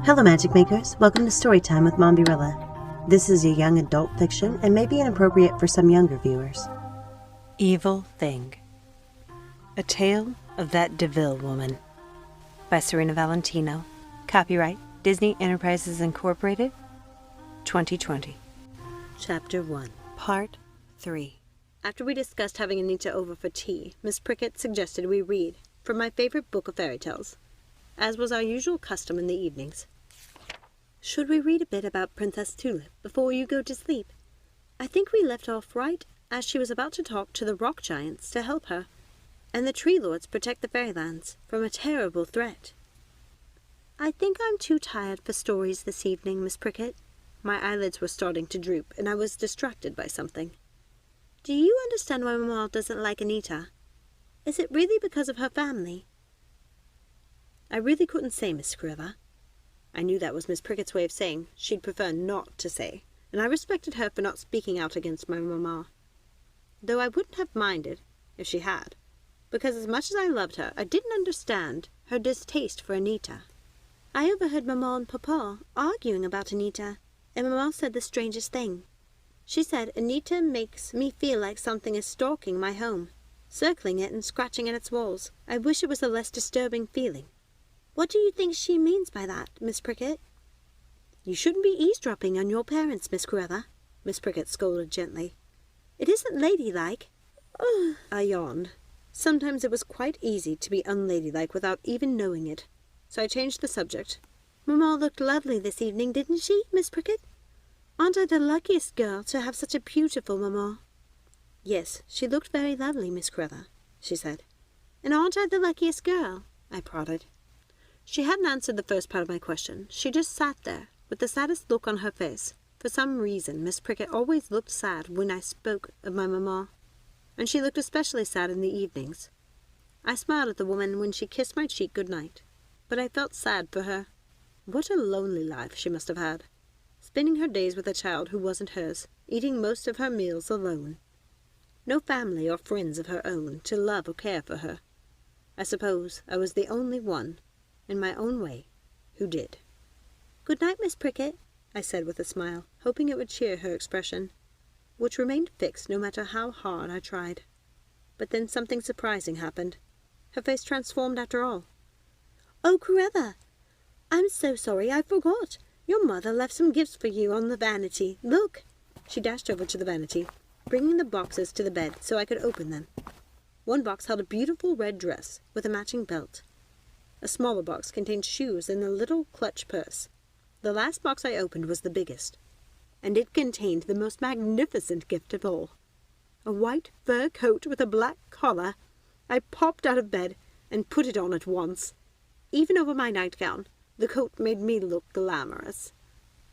Hello Magic Makers, welcome to Storytime with Mombierella. This is a young adult fiction and may be inappropriate for some younger viewers. Evil Thing. A Tale of That DeVille Woman by Serena Valentino. Copyright Disney Enterprises Incorporated, 2020. Chapter 1. Part 3. After we discussed having Anita over for tea, Miss Prickett suggested we read from my favorite book of fairy tales, as was our usual custom in the evenings. Should we read a bit about Princess Tulip before you go to sleep? I think we left off right as she was about to talk to the rock giants to help her, and the tree lords protect the fairylands from a terrible threat. I think I'm too tired for stories this evening, Miss Prickett. My eyelids were starting to droop, and I was distracted by something. Do you understand why Mamma doesn't like Anita? Is it really because of her family? I really couldn't say, Miss Cruella. I knew that was Miss Prickett's way of saying she'd prefer not to say, and I respected her for not speaking out against my mamma. Though I wouldn't have minded if she had, because as much as I loved her, I didn't understand her distaste for Anita. I overheard Mamma and Papa arguing about Anita, and Mamma said the strangest thing. She said, Anita makes me feel like something is stalking my home, circling it and scratching at its walls. I wish it was a less disturbing feeling. What do you think she means by that, Miss Prickett? You shouldn't be eavesdropping on your parents, Miss Cruella, Miss Prickett scolded gently. It isn't ladylike. Ugh, I yawned. Sometimes it was quite easy to be unladylike without even knowing it, so I changed the subject. Mamma looked lovely this evening, didn't she, Miss Prickett? Aren't I the luckiest girl to have such a beautiful mamma? Yes, she looked very lovely, Miss Cruella, she said. And aren't I the luckiest girl? I prodded. She hadn't answered the first part of my question. She just sat there, with the saddest look on her face. For some reason, Miss Prickett always looked sad when I spoke of my mamma, and she looked especially sad in the evenings. I smiled at the woman when she kissed my cheek good night, but I felt sad for her. What a lonely life she must have had, spending her days with a child who wasn't hers, eating most of her meals alone. No family or friends of her own to love or care for her. I suppose I was the only one, in my own way, who did. Good night, Miss Prickett, I said with a smile, hoping it would cheer her expression, which remained fixed no matter how hard I tried. But then something surprising happened. Her face transformed after all. Oh, Cruella! I'm so sorry, I forgot. Your mother left some gifts for you on the vanity. Look! She dashed over to the vanity, bringing the boxes to the bed so I could open them. One box held a beautiful red dress with a matching belt. A smaller box contained shoes and a little clutch purse. The last box I opened was the biggest, and it contained the most magnificent gift of all. A white fur coat with a black collar. I popped out of bed and put it on at once. Even over my nightgown, the coat made me look glamorous.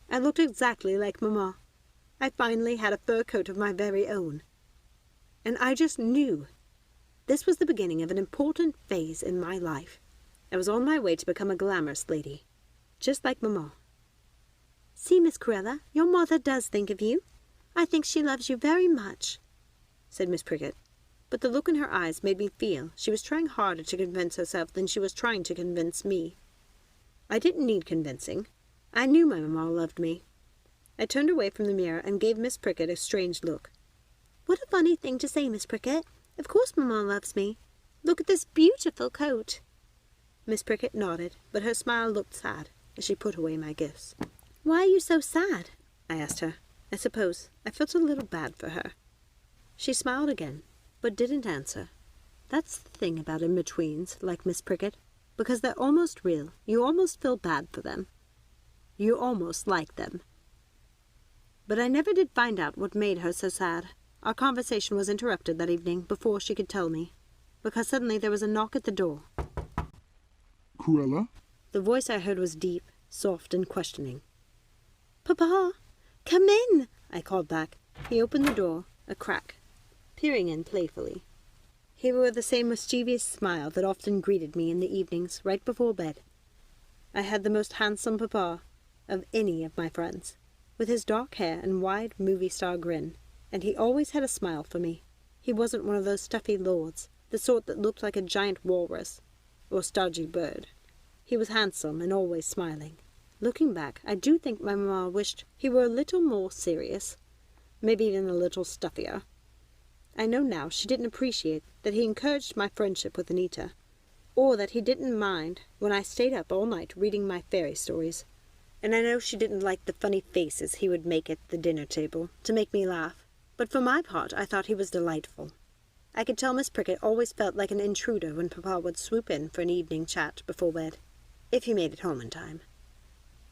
I looked exactly like Mamma. I finally had a fur coat of my very own. And I just knew. This was the beginning of an important phase in my life. I was on my way to become a glamorous lady, just like Mamma. See, Miss Cruella, your mother does think of you. I think she loves you very much, said Miss Prickett, but the look in her eyes made me feel she was trying harder to convince herself than she was trying to convince me. I didn't need convincing. I knew my Mamma loved me. I turned away from the mirror and gave Miss Prickett a strange look. What a funny thing to say, Miss Prickett. Of course Mamma loves me. Look at this beautiful coat. Miss Prickett nodded, but her smile looked sad as she put away my gifts. Why are you so sad? I asked her. I suppose I felt a little bad for her. She smiled again, but didn't answer. That's the thing about in-betweens, like Miss Prickett, because they're almost real. You almost feel bad for them. You almost like them. But I never did find out what made her so sad. Our conversation was interrupted that evening before she could tell me, because suddenly there was a knock at the door. Cruella? The voice I heard was deep, soft, and questioning. Papa, come in, I called back. He opened the door, a crack, peering in playfully. He wore the same mischievous smile that often greeted me in the evenings right before bed. I had the most handsome papa of any of my friends, with his dark hair and wide movie-star grin, and he always had a smile for me. He wasn't one of those stuffy lords, the sort that looked like a giant walrus or stodgy bird. He was handsome and always smiling, Looking back, I do think my mamma wished he were a little more serious, maybe even a little stuffier. I know now she didn't appreciate that he encouraged my friendship with Anita, or that he didn't mind when I stayed up all night reading my fairy stories. And I know she didn't like the funny faces he would make at the dinner table to make me laugh, but for my part I thought he was delightful. I could tell Miss Prickett always felt like an intruder when Papa would swoop in for an evening chat before bed, if he made it home in time.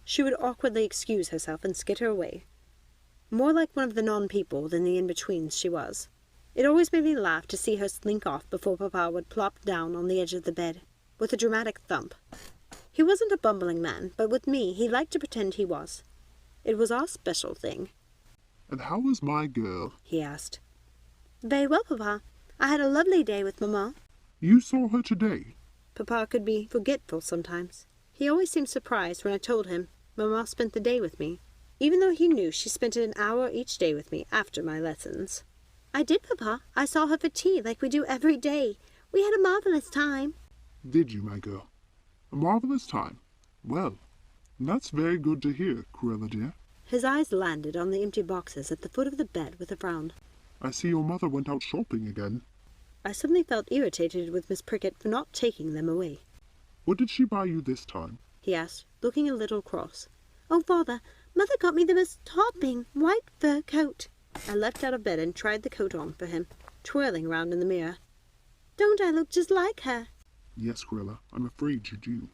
She would awkwardly excuse herself and skitter away, more like one of the non-people than the in-betweens she was. It always made me laugh to see her slink off before Papa would plop down on the edge of the bed, with a dramatic thump. He wasn't a bumbling man, but with me he liked to pretend he was. It was our special thing. "And how is my girl?" he asked. "Very well, Papa. I had a lovely day with Mamma." "You saw her today?" Papa could be forgetful sometimes. He always seemed surprised when I told him Mamma spent the day with me, even though he knew she spent an hour each day with me after my lessons. "I did, Papa. I saw her for tea like we do every day. We had a marvelous time." "Did you, my girl? A marvelous time. Well, that's very good to hear, Cruella dear." His eyes landed on the empty boxes at the foot of the bed with a frown. "I see your mother went out shopping again." I suddenly felt irritated with Miss Prickett for not taking them away. "What did she buy you this time?" he asked, looking a little cross. "Oh, Father, Mother got me the most topping white fur coat." I leapt out of bed and tried the coat on for him, twirling around in the mirror. "Don't I look just like her?" "Yes, Cruella, I'm afraid you do."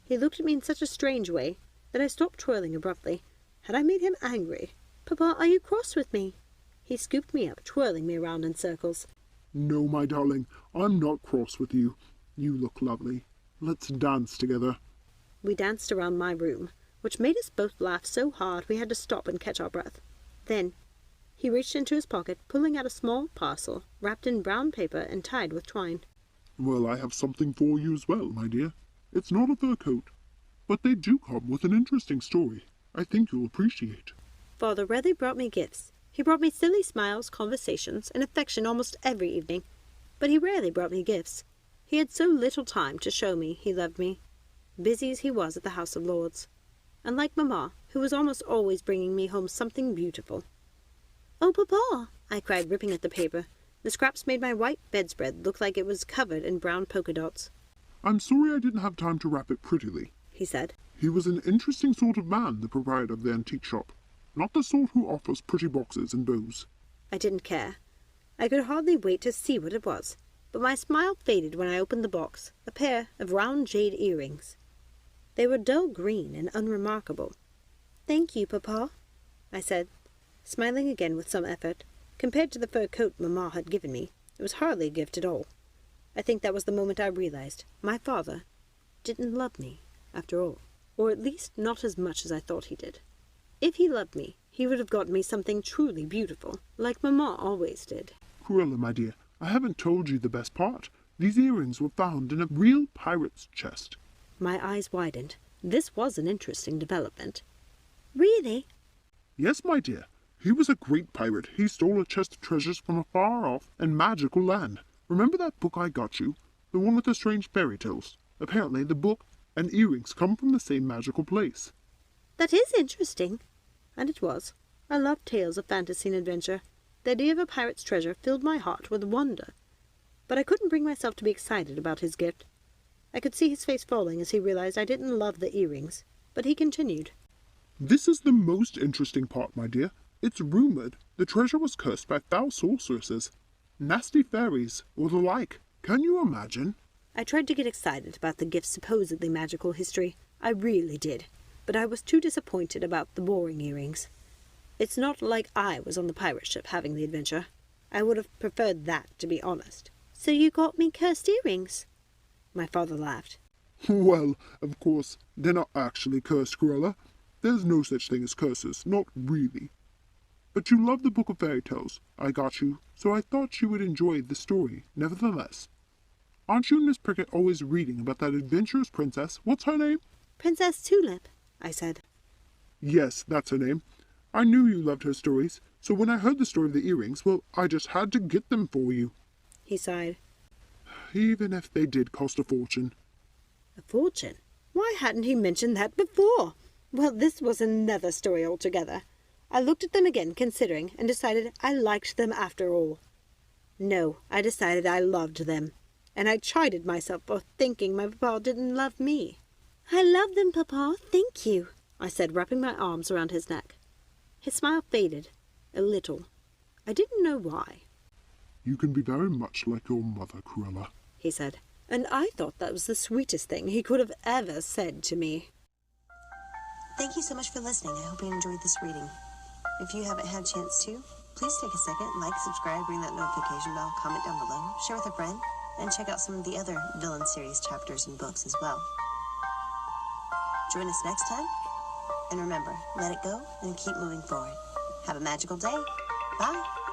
He looked at me in such a strange way that I stopped twirling abruptly. Had I made him angry? "Papa, are you cross with me?" He scooped me up, twirling me around in circles. "No, my darling, I'm not cross with you. You look lovely. Let's dance together." We danced around my room, which made us both laugh so hard we had to stop and catch our breath. Then he reached into his pocket, pulling out a small parcel wrapped in brown paper and tied with twine. "Well, I have something for you as well, my dear. It's not a fur coat, but they do come with an interesting story I think you'll appreciate." Father rarely brought me gifts. He brought me silly smiles, conversations, and affection almost every evening, but he rarely brought me gifts. He had so little time to show me he loved me, busy as he was at the House of Lords, unlike Mamma, who was almost always bringing me home something beautiful. "Oh, Papa!" I cried, ripping at the paper. The scraps made my white bedspread look like it was covered in brown polka dots. "I'm sorry I didn't have time to wrap it prettily," he said. "He was an interesting sort of man, the proprietor of the antique shop. Not the sort who offers pretty boxes and bows." I didn't care. I could hardly wait to see what it was, but my smile faded when I opened the box, a pair of round jade earrings. They were dull green and unremarkable. "Thank you, Papa," I said, smiling again with some effort. Compared to the fur coat Mamma had given me, it was hardly a gift at all. I think that was the moment I realized my father didn't love me, after all, or at least not as much as I thought he did. If he loved me, he would have gotten me something truly beautiful, like Mamma always did. "Cruella, my dear, I haven't told you the best part. These earrings were found in a real pirate's chest." My eyes widened. This was an interesting development. "Really?" "Yes, my dear. He was a great pirate. He stole a chest of treasures from a far-off and magical land. Remember that book I got you? The one with the strange fairy tales? Apparently the book and earrings come from the same magical place." "That is interesting." And it was. I loved tales of fantasy and adventure. The idea of a pirate's treasure filled my heart with wonder. But I couldn't bring myself to be excited about his gift. I could see his face falling as he realized I didn't love the earrings. But he continued. "This is the most interesting part, my dear. It's rumored the treasure was cursed by foul sorceresses, nasty fairies, or the like. Can you imagine?" I tried to get excited about the gift's supposedly magical history. I really did. But I was too disappointed about the boring earrings. It's not like I was on the pirate ship having the adventure. I would have preferred that, to be honest. "So you got me cursed earrings?" My father laughed. "Well, of course, they're not actually cursed, Cruella. There's no such thing as curses, not really. But you love the book of fairy tales I got you, so I thought you would enjoy the story, nevertheless. Aren't you and Miss Prickett always reading about that adventurous princess? What's her name?" "Princess Tulip," I said. "Yes, that's her name. I knew you loved her stories, so when I heard the story of the earrings, well, I just had to get them for you." He sighed. "Even if they did cost a fortune." A fortune? Why hadn't he mentioned that before? Well, this was another story altogether. I looked at them again, considering, and decided I liked them after all. No, I decided I loved them, and I chided myself for thinking my papa didn't love me. I love them, Papa, thank you, I said, wrapping my arms around his neck. His smile faded, a little. I didn't know why. You can be very much like your mother, Cruella, he said, and I thought that was the sweetest thing he could have ever said to me. Thank you so much for listening. I hope you enjoyed this reading. If you haven't had a chance to, please take a second, like, subscribe, ring that notification bell, comment down below, share with a friend, and check out some of the other Villain series chapters and books as well. Join us next time, and remember, let it go and keep moving forward. Have a magical day. Bye.